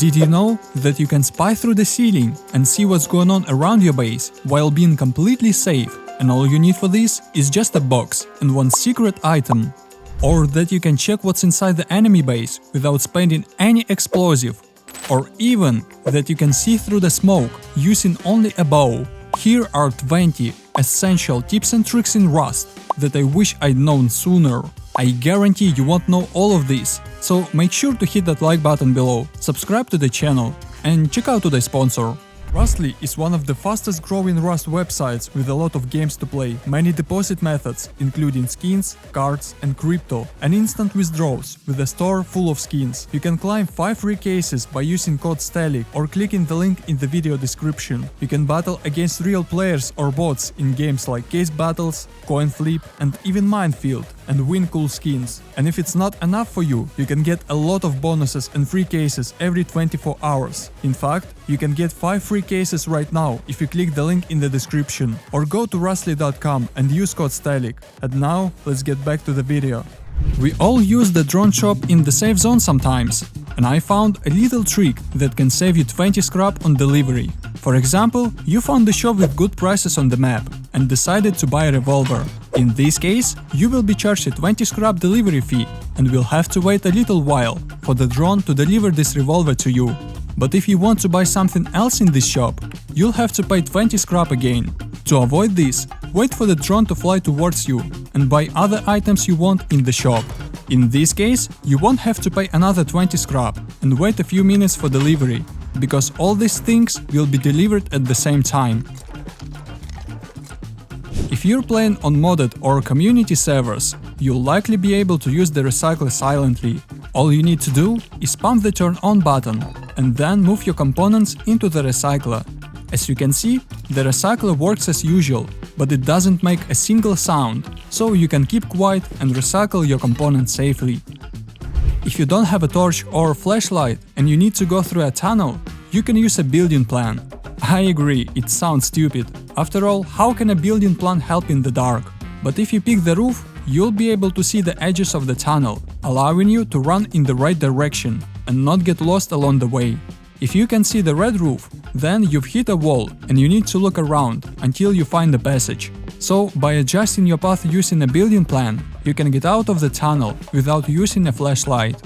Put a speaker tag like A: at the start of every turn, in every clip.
A: Did you know that you can spy through the ceiling and see what's going on around your base while being completely safe, and all you need for this is just a box and one secret item? Or that you can check what's inside the enemy base without spending any explosive? Or even that you can see through the smoke using only a bow? Here are 20 essential tips and tricks in Rust that I wish I'd known sooner. I guarantee you won't know all of this, so make sure to hit that like button below, subscribe to the channel, and check out today's sponsor. Rustly is one of the fastest growing Rust websites with a lot of games to play, many deposit methods including skins, cards and crypto, and instant withdrawals with a store full of skins. You can claim 5 free cases by using code STELIC or clicking the link in the video description. You can battle against real players or bots in games like Case Battles, Coin Flip and even Minefield, and win cool skins. And if it's not enough for you, you can get a lot of bonuses and free cases every 24 hours. In fact, you can get 5 free cases right now if you click the link in the description, or go to rustly.com and use code STELIC. And now, let's get back to the video. We all use the drone shop in the safe zone sometimes, and I found a little trick that can save you 20 scrap on delivery. For example, you found the shop with good prices on the map and decided to buy a revolver. In this case, you will be charged a 20 scrap delivery fee and will have to wait a little while for the drone to deliver this revolver to you. But if you want to buy something else in this shop, you'll have to pay 20 scrap again. To avoid this, wait for the drone to fly towards you and buy other items you want in the shop. In this case, you won't have to pay another 20 scrap and wait a few minutes for delivery, because all these things will be delivered at the same time. If you're playing on modded or community servers, you'll likely be able to use the recycler silently. All you need to do is pump the turn on button and then move your components into the recycler. As you can see, the recycler works as usual, but it doesn't make a single sound, so you can keep quiet and recycle your components safely. If you don't have a torch or flashlight and you need to go through a tunnel, you can use a building plan. I agree, it sounds stupid. After all, how can a building plan help in the dark? But if you pick the roof, you'll be able to see the edges of the tunnel, allowing you to run in the right direction and not get lost along the way. If you can see the red roof, then you've hit a wall and you need to look around until you find the passage. So, by adjusting your path using a building plan, you can get out of the tunnel without using a flashlight.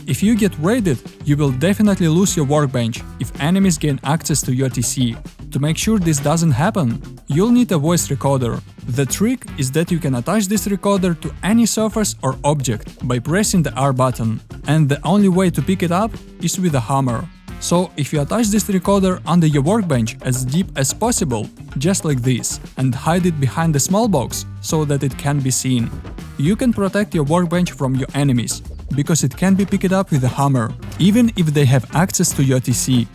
A: If you get raided, you will definitely lose your workbench if enemies gain access to your TC. To make sure this doesn't happen, you'll need a voice recorder. The trick is that you can attach this recorder to any surface or object by pressing the R button, and the only way to pick it up is with a hammer. So if you attach this recorder under your workbench as deep as possible, just like this, and hide it behind the small box so that it can be seen, you can protect your workbench from your enemies, because it can be picked up with a hammer, even if they have access to your TC.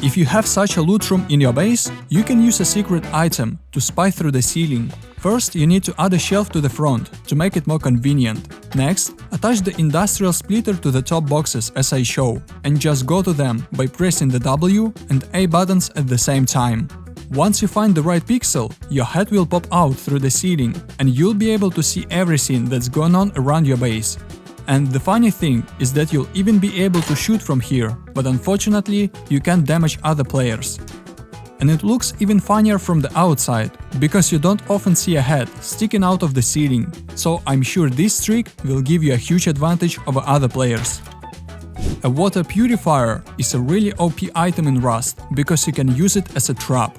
A: If you have such a loot room in your base, you can use a secret item to spy through the ceiling. First, you need to add a shelf to the front to make it more convenient. Next, attach the industrial splitter to the top boxes as I show, and just go to them by pressing the W and A buttons at the same time. Once you find the right pixel, your head will pop out through the ceiling and you'll be able to see everything that's going on around your base. And the funny thing is that you'll even be able to shoot from here, but unfortunately you can't damage other players. And it looks even funnier from the outside, because you don't often see a head sticking out of the ceiling, so I'm sure this trick will give you a huge advantage over other players. A water purifier is a really OP item in Rust, because you can use it as a trap.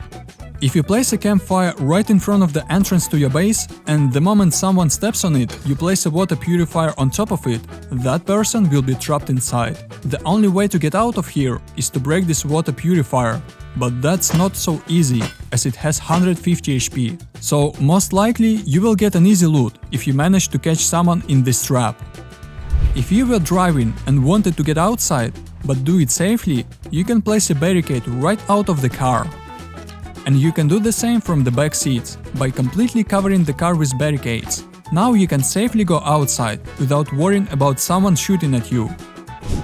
A: If you place a campfire right in front of the entrance to your base, and the moment someone steps on it, you place a water purifier on top of it, that person will be trapped inside. The only way to get out of here is to break this water purifier, but that's not so easy, as it has 150 HP. So most likely you will get an easy loot if you manage to catch someone in this trap. If you were driving and wanted to get outside, but do it safely, you can place a barricade right out of the car. And you can do the same from the back seats, by completely covering the car with barricades. Now you can safely go outside, without worrying about someone shooting at you.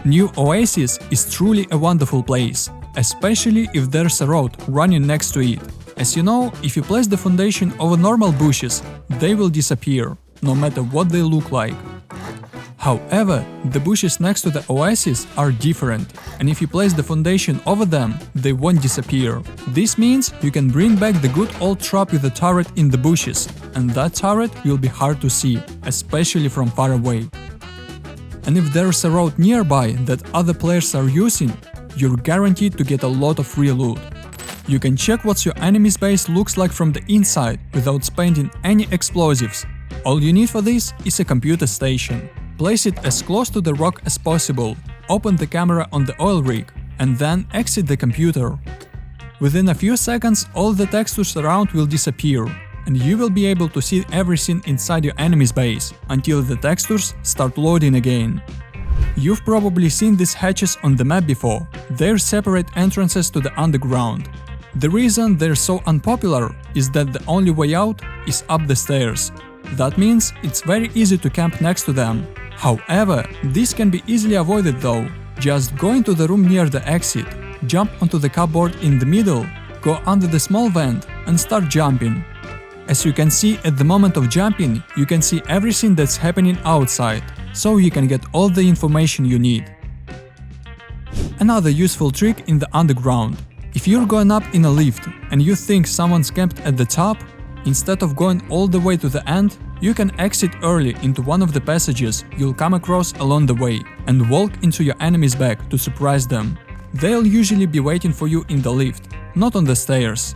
A: New Oasis is truly a wonderful place, especially if there's a road running next to it. As you know, if you place the foundation over normal bushes, they will disappear, no matter what they look like. However, the bushes next to the oasis are different, and if you place the foundation over them, they won't disappear. This means you can bring back the good old trap with a turret in the bushes, and that turret will be hard to see, especially from far away. And if there's a road nearby that other players are using, you're guaranteed to get a lot of free loot. You can check what your enemy's base looks like from the inside without spending any explosives. All you need for this is a computer station. Place it as close to the rock as possible, open the camera on the oil rig, and then exit the computer. Within a few seconds all the textures around will disappear, and you will be able to see everything inside your enemy's base until the textures start loading again. You've probably seen these hatches on the map before. They're separate entrances to the underground. The reason they're so unpopular is that the only way out is up the stairs. That means it's very easy to camp next to them. However, this can be easily avoided though. Just go into the room near the exit, jump onto the cupboard in the middle, go under the small vent and start jumping. As you can see, at the moment of jumping, you can see everything that's happening outside, so you can get all the information you need. Another useful trick in the underground. If you're going up in a lift and you think someone's camped at the top, instead of going all the way to the end, you can exit early into one of the passages you'll come across along the way and walk into your enemy's back to surprise them. They'll usually be waiting for you in the lift, not on the stairs.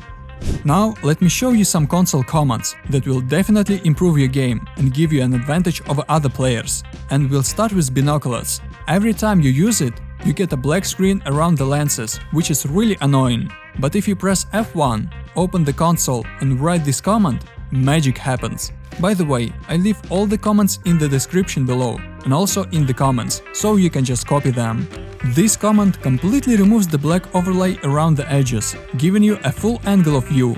A: Now let me show you some console commands that will definitely improve your game and give you an advantage over other players. And we'll start with binoculars. Every time you use it, you get a black screen around the lenses, which is really annoying. But if you press F1, open the console and write this command, magic happens. By the way, I leave all the comments in the description below and also in the comments, so you can just copy them. This command completely removes the black overlay around the edges, giving you a full angle of view.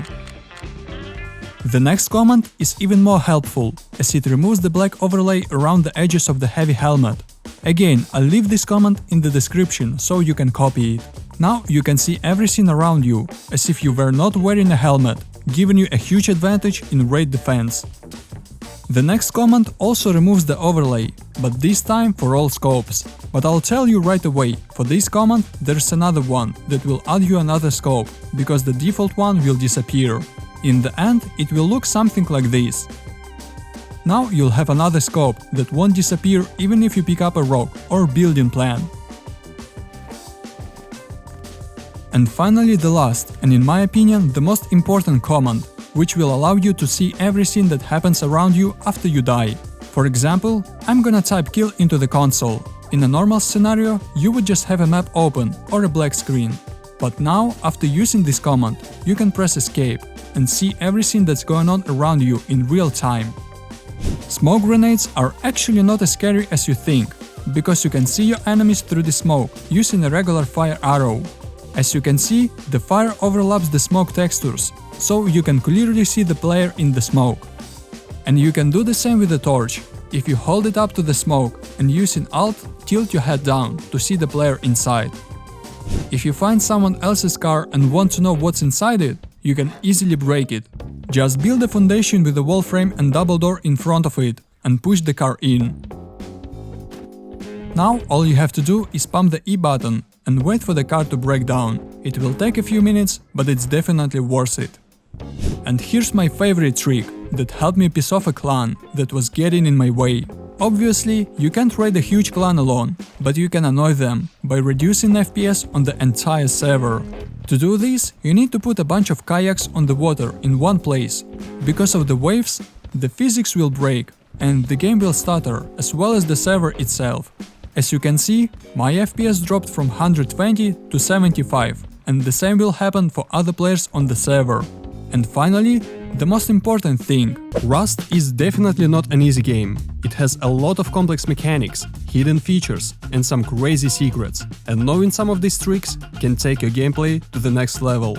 A: The next command is even more helpful, as it removes the black overlay around the edges of the heavy helmet. Again, I'll leave this command in the description, so you can copy it. Now you can see everything around you, as if you were not wearing a helmet, giving you a huge advantage in raid defense. The next command also removes the overlay, but this time for all scopes. But I'll tell you right away, for this command there's another one that will add you another scope, because the default one will disappear. In the end, it will look something like this. Now you'll have another scope that won't disappear even if you pick up a rock or building plan. And finally the last, and in my opinion the most important command, which will allow you to see everything that happens around you after you die. For example, I'm gonna type kill into the console. In a normal scenario, you would just have a map open or a black screen. But now, after using this command, you can press escape and see everything that's going on around you in real time. Smoke grenades are actually not as scary as you think, because you can see your enemies through the smoke using a regular fire arrow. As you can see, the fire overlaps the smoke textures, so you can clearly see the player in the smoke. And you can do the same with the torch. If you hold it up to the smoke and using Alt, tilt your head down to see the player inside. If you find someone else's car and want to know what's inside it, you can easily break it. Just build a foundation with a wall frame and double door in front of it and push the car in. Now all you have to do is pump the E button and wait for the car to break down. It will take a few minutes, but it's definitely worth it. And here's my favorite trick that helped me piss off a clan that was getting in my way. Obviously, you can't raid a huge clan alone, but you can annoy them by reducing FPS on the entire server. To do this, you need to put a bunch of kayaks on the water in one place. Because of the waves, the physics will break and the game will stutter, as well as the server itself. As you can see, my FPS dropped from 120 to 75, and the same will happen for other players on the server. And finally, the most important thing.
B: Rust is definitely not an easy game. It has a lot of complex mechanics, hidden features and some crazy secrets, and knowing some of these tricks can take your gameplay to the next level.